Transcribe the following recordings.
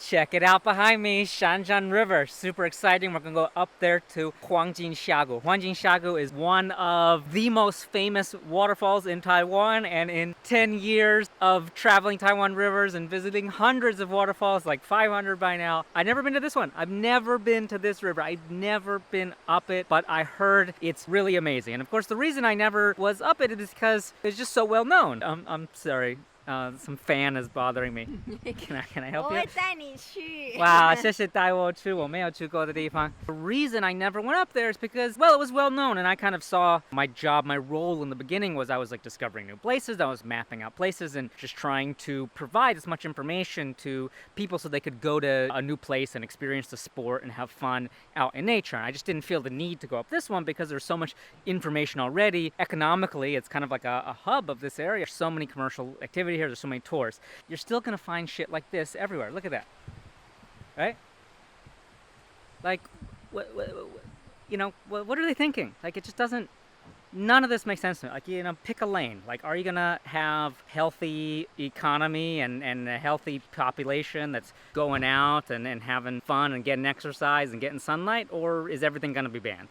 Check it out behind me, Shanjiang River. Super exciting. We're gonna go up there to 黄金峡谷. 黄金峡谷 is one of the most famous waterfalls in Taiwan, and in 10 years of traveling Taiwan rivers and visiting hundreds of waterfalls, like 500 by now, I've never been to this one. I've never been to this river. I've never been up it, but I heard it's really amazing. And of course, the reason I never was up it is because it's just so well known. I'm sorry. Some fan is bothering me. Can I help you? 我会带你去。 Wow, 谢谢带我去我没有去过的地方. The reason I never went up there is because, well, it was well known, and I kind of saw my job, my role in the beginning was I was like discovering new places, I was mapping out places and just trying to provide as much information to people so they could go to a new place and experience the sport and have fun out in nature. And I just didn't feel the need to go up this one because there's so much information already. Economically, it's kind of like a hub of this area. There's so many commercial activity here, there's so many tours. You're still gonna find shit like this everywhere. Look at that. Right? Like, what are they thinking? Like, it just doesn't, none of this makes sense to me. Like, pick a lane. Like, are you gonna have healthy economy and a healthy population that's going out and having fun and getting exercise and getting sunlight? Or is everything gonna be banned?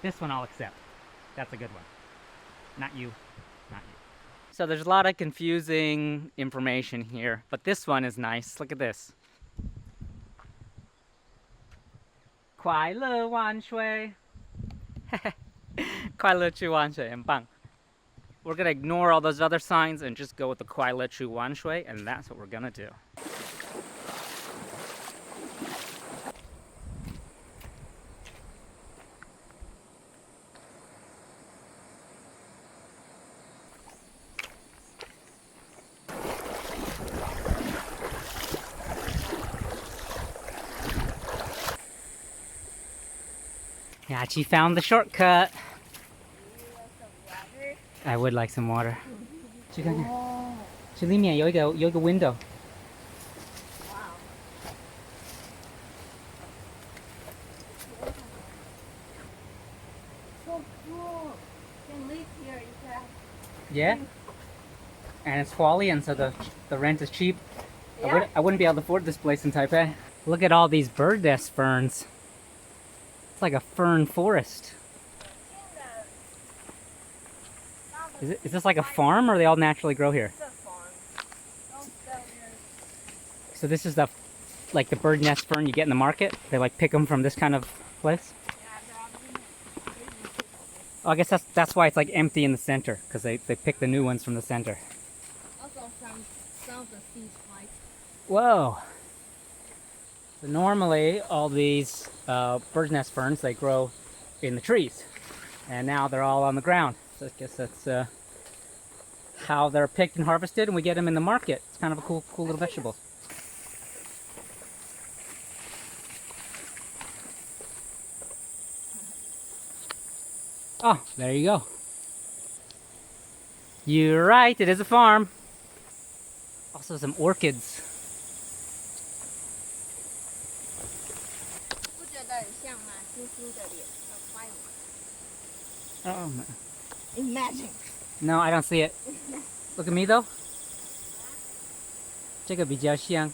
This one I'll accept. That's a good one. Not you. Not you. So there's a lot of confusing information here, but this one is nice. Look at this. 快乐玩水. 快乐去玩水很棒. We're gonna ignore all those other signs and just go with the 快乐去玩水, and that's what we're gonna do. Yeah, she found the shortcut. I would like some water. 去看看，这里面有一个window. Wow. So cool. Can live here, is that? Yeah. And it's Hualien, so the rent is cheap. Yeah. I wouldn't be able to afford this place in Taipei. Look at all these bird nest ferns. It's like a fern forest. Is this like a farm, or they all naturally grow here? It's a farm. Don't go here. So this is the bird nest fern you get in the market. They like pick them from this kind of place. Oh, I guess that's why it's like empty in the center, because they pick the new ones from the center. Also, some of the seeds white. Whoa. So normally all these bird nest ferns, they grow in the trees, and now they're all on the ground. So I guess that's how they're picked and harvested, and we get them in the market. It's kind of a cool little vegetable. Oh, there you go. You're right, it is a farm. Also some orchids. 不觉得很像吗？猪猪的脸，要歪我。 Oh, no. Imagine. No, I don't see it. Look at me though. 这个比较像.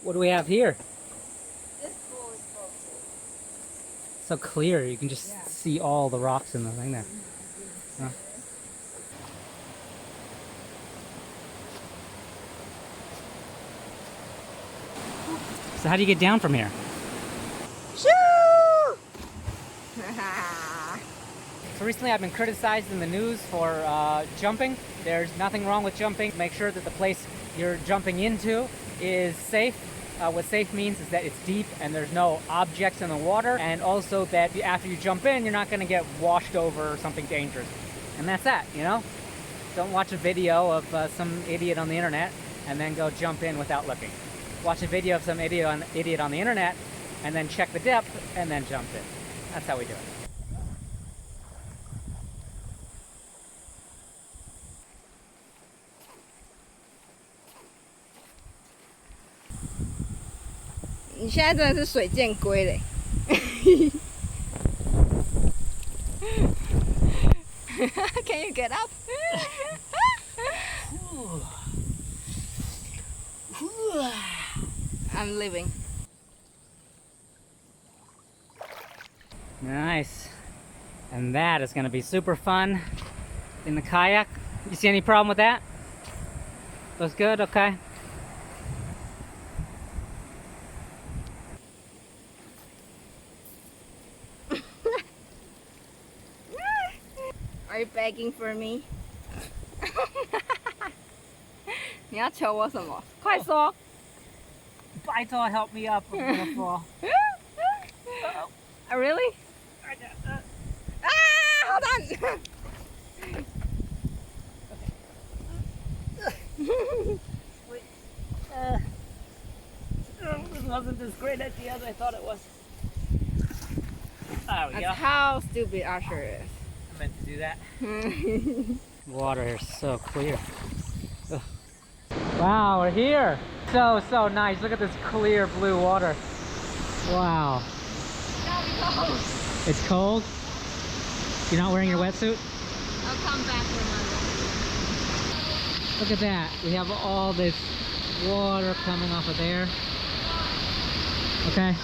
What do we have here? This pool is so cool. So clear, you can just see all the rocks in the thing there. Huh. So how do you get down from here? Shoo! So recently I've been criticized in the news for jumping. There's nothing wrong with jumping. Make sure that the place you're jumping into is safe. What safe means is that it's deep and there's no objects in the water, and also that after you jump in, you're not going to get washed over or something dangerous. And that's that, you know? Don't watch a video of some idiot on the internet and then go jump in without looking. Watch a video of some idiot on the internet and then check the depth and then jump in. That's how we do it. You 现在真的是水箭龟嘞。Can you get up? I'm leaving. Nice. And that is going to be super fun in the kayak. You see any problem with that? Looks good? Okay. Are you begging for me? 你要求我什么？快说！ I thought help me up. I'm gonna fall. Really? Hold on. This wasn't as great idea as I thought it was. There we go. That's how stupid Usher is. I meant to do that. Water is so clear. Ugh. Wow, we're here. So nice. Look at this clear blue water. Wow. It's cold. You're not wearing your wetsuit? I'll come back for my Look at that. We have all this water coming off of there. Okay.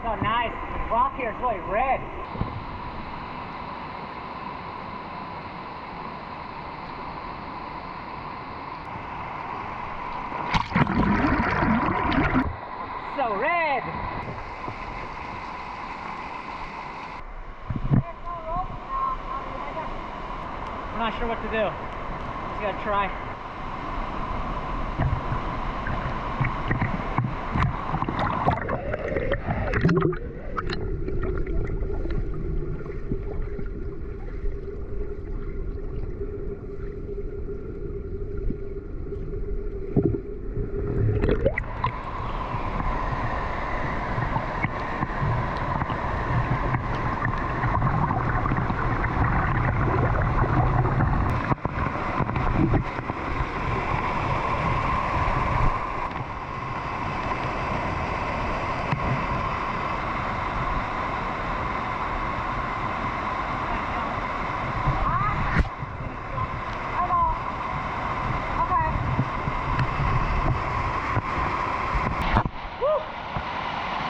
So nice. The rock here is really red. So red. I'm not sure what to do. Just gotta try.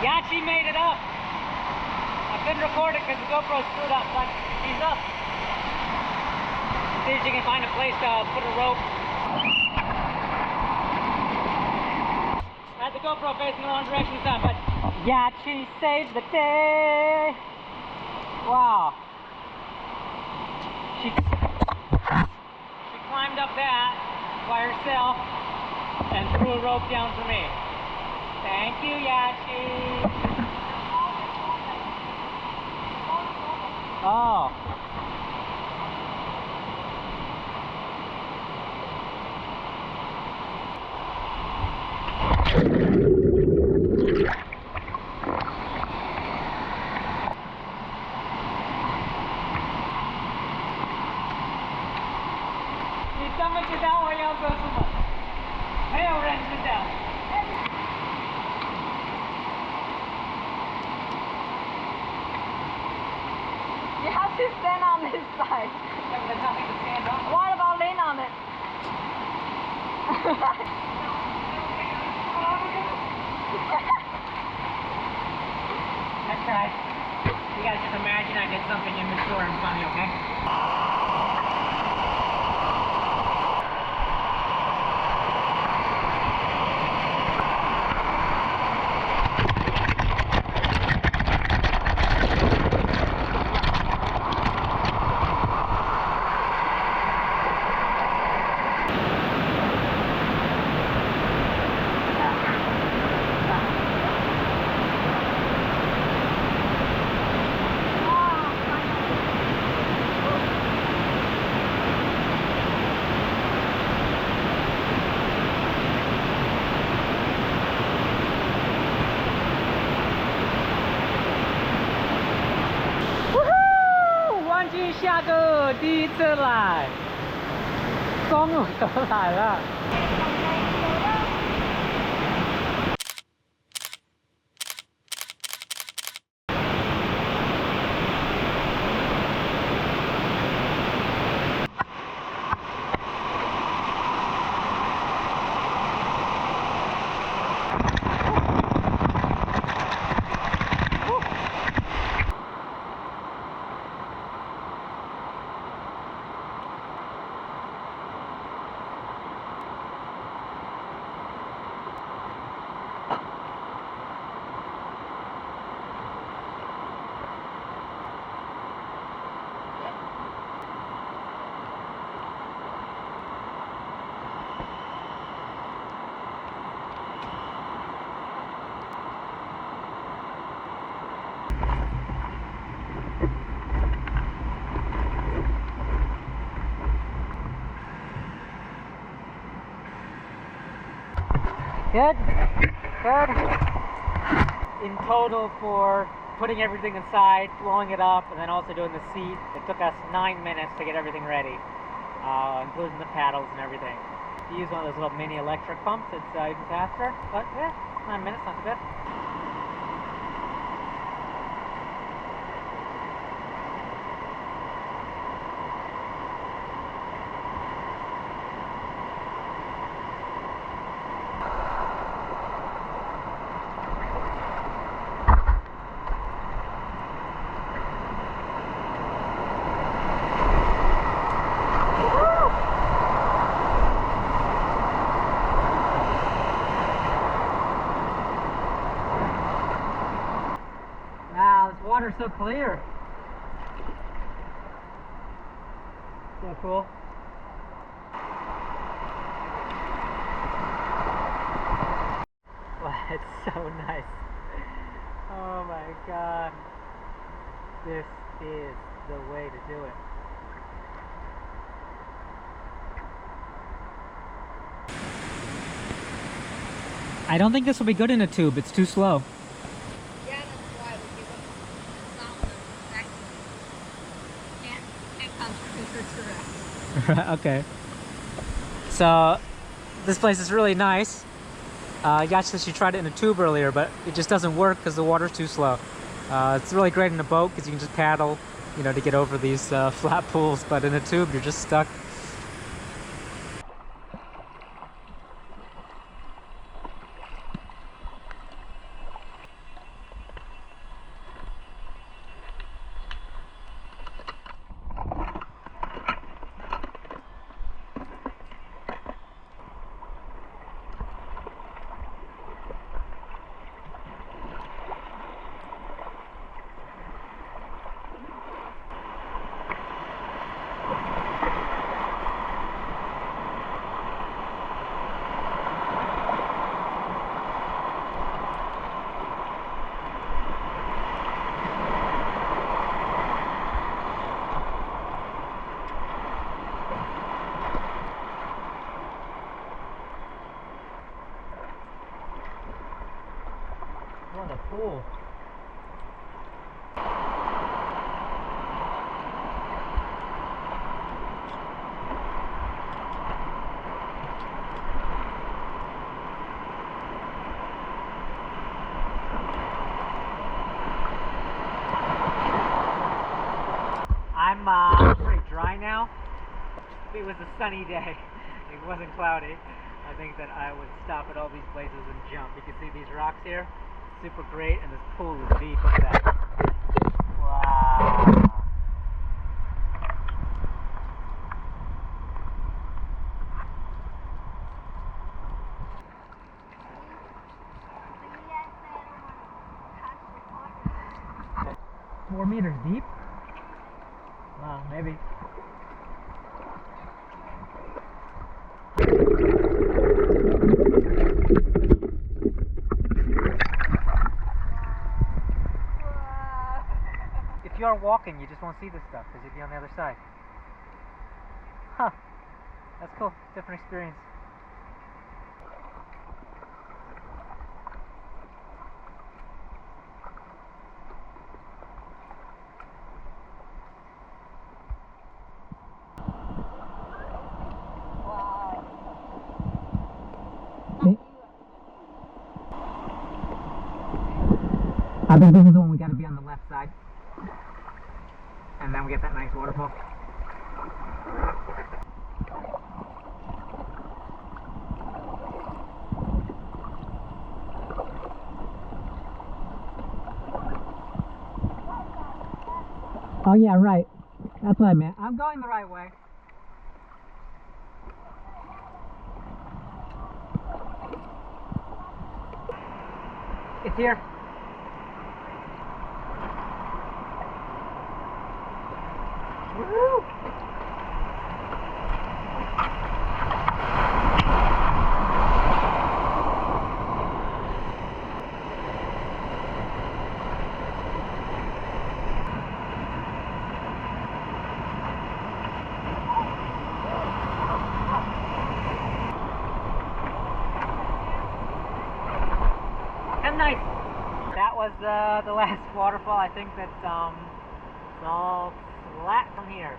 Yachi made it up. I couldn't record it because the GoPro screwed up, but he's up. See if you can find a place to put a rope. I had the GoPro facing the wrong direction this time, but Yachi saved the day. Wow. She climbed up that by herself and threw a rope down for me. Thank you, Yachi. Oh. You 这么知道我要做什么？没有人知道。You have to stand on this side. Yeah, but there's nothing to stand on. What about lean on it? I tried. You gotta just imagine I did something immature and funny, okay? 黄金峡谷第一次来，终于来了。Good. Good. In total for putting everything inside, blowing it up, and then also doing the seat, it took us 9 minutes to get everything ready, including the paddles and everything. If you use one of those little mini electric pumps, it's even faster, but yeah, 9 minutes, not too bad. Wow, this water's so clear. So cool. Wow, it's so nice. Oh my god. This is the way to do it. I don't think this will be good in a tube. It's too slow. Yeah, that's why we give it sound and can't contribute to rest. Okay. So, this place is really nice. Yash said she tried it in a tube earlier, but it just doesn't work because the water's too slow. It's really great in a boat because you can just paddle, you know, to get over these flat pools, but in a tube you're just stuck. What a pool. I'm pretty dry now. If it was a sunny day, it wasn't cloudy, I think that I would stop at all these places and jump. You can see these rocks here, super great, and this pool is deep. Look at that. Wow. Four meters deep? Wow, maybe. walking, you just won't see this stuff because you'd be on the other side. Huh. That's cool. Different experience. I think this is the one we gotta be on the left side. And then we get that nice waterfall. Oh yeah, right. That's what I meant. I'm going the right way. It's here. Woo! And nice. That was the last waterfall. I think that it's all flat from here.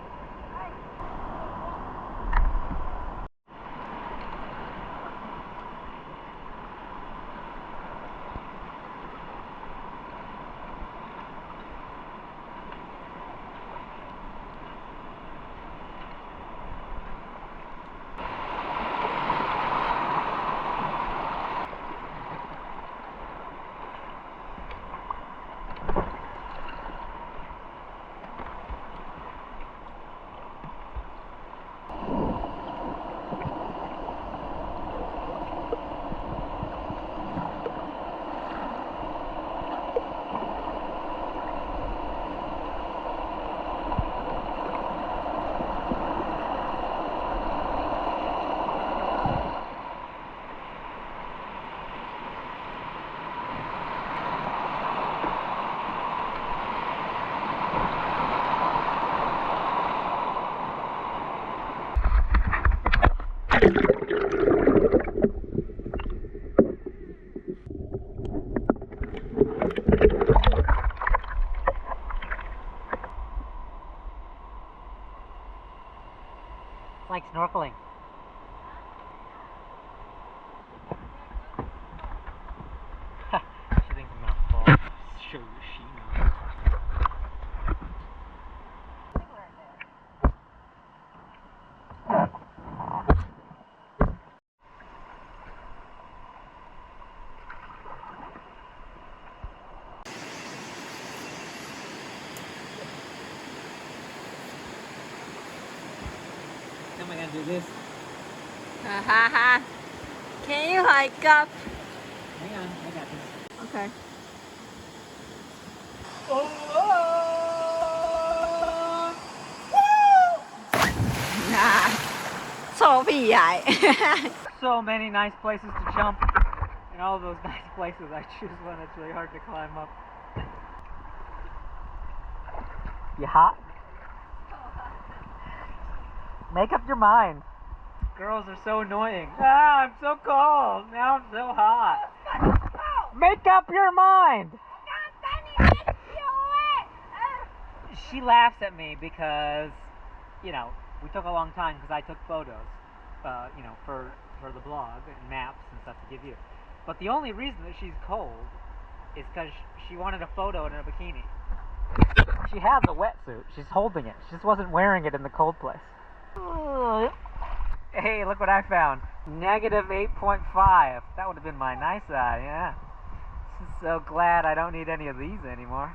It's like snorkeling. She thinks I'm gonna fall. Sure, she knows. How am I gonna do this? Can you hike up? Hang on, I got this. Okay. Nah. 臭屁孩 So many nice places to jump. And all those nice places, I choose one that's really hard to climb up. You hot? Make up your mind. Girls are so annoying. Ah, I'm so cold. Now I'm so hot. Make up your mind. She laughs at me because, you know, we took a long time because I took photos, you know, for the blog and maps and stuff to give you. But the only reason that she's cold is because she wanted a photo in a bikini. She has a wetsuit. She's holding it. She just wasn't wearing it in the cold place. Hey, look what I found. Negative 8.5. That would have been my nice side, yeah. So glad I don't need any of these anymore.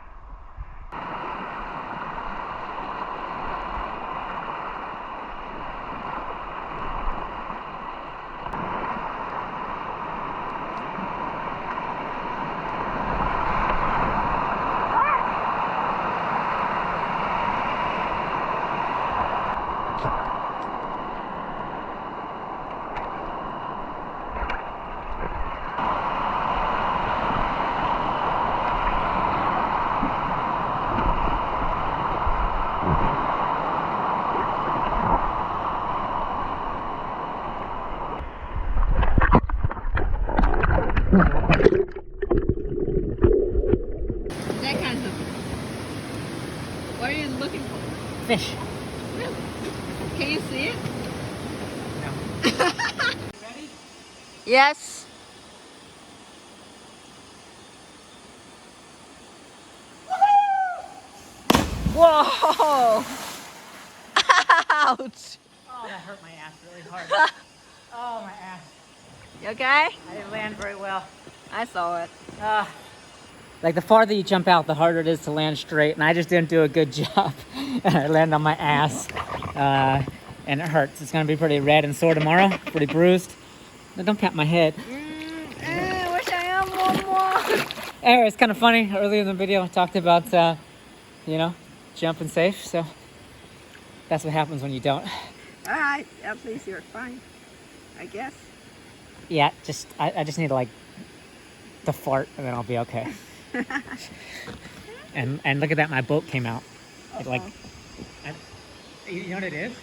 Can you see it? No. Ready? Yes. Whoa! Ouch! Oh, that hurt my ass really hard. Oh, my ass. You okay? I didn't land very well. I saw it. Like the farther you jump out, the harder it is to land straight, and I just didn't do a good job. And I landed on my ass, and it hurts. It's gonna be pretty red and sore tomorrow, pretty bruised. No, don't pat my head. Wish I had one more. Anyway, it's kind of funny. Earlier in the video, I talked about, you know, jumping safe, so that's what happens when you don't. All right, at least you're fine, I guess. Yeah, I just need to, like, to fart, and then I'll be okay. and look at that, my boat came out. It, like, you know what it is?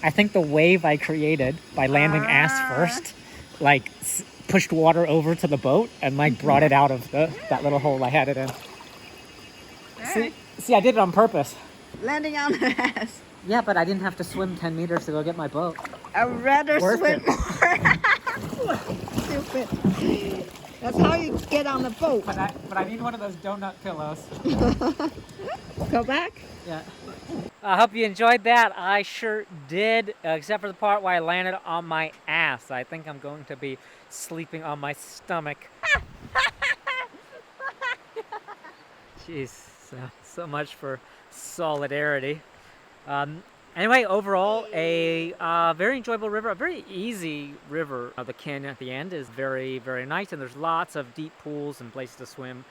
I think the wave I created by landing ass first, like, pushed water over to the boat and, like, brought it out of that little hole I had it in. See, I did it on purpose. Landing on the ass. Yeah, but I didn't have to swim 10 meters to go get my boat. I'd rather Worth swim it. more. Stupid. That's how you get on the boat. But I need one of those donut pillows. Go back? Yeah. I hope you enjoyed that. I sure did, except for the part where I landed on my ass. I think I'm going to be sleeping on my stomach. Jeez, so much for solidarity. Anyway, overall, a very enjoyable river, a very easy river. The canyon at the end is very, very nice, and there's lots of deep pools and places to swim,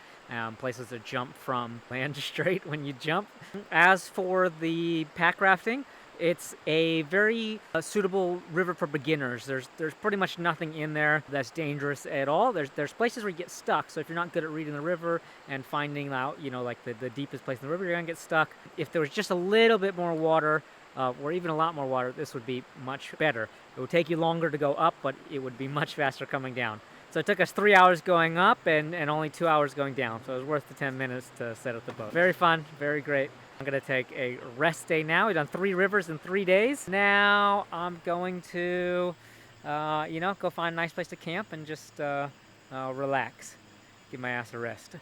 places to jump from. Land straight when you jump. As for the pack rafting, it's a very suitable river for beginners. There's pretty much nothing in there that's dangerous at all. There's places where you get stuck, so if you're not good at reading the river and finding out, you know, like the deepest place in the river, you're gonna get stuck. If there was just a little bit more water, or even a lot more water, this would be much better. It would take you longer to go up, but it would be much faster coming down. So it took us 3 hours going up and only 2 hours going down, so it was worth the 10 minutes to set up the boat. Very fun, very great. I'm gonna take a rest day now. We've done 3 rivers in 3 days. Now I'm going to, you know, go find a nice place to camp and just relax. Give my ass a rest.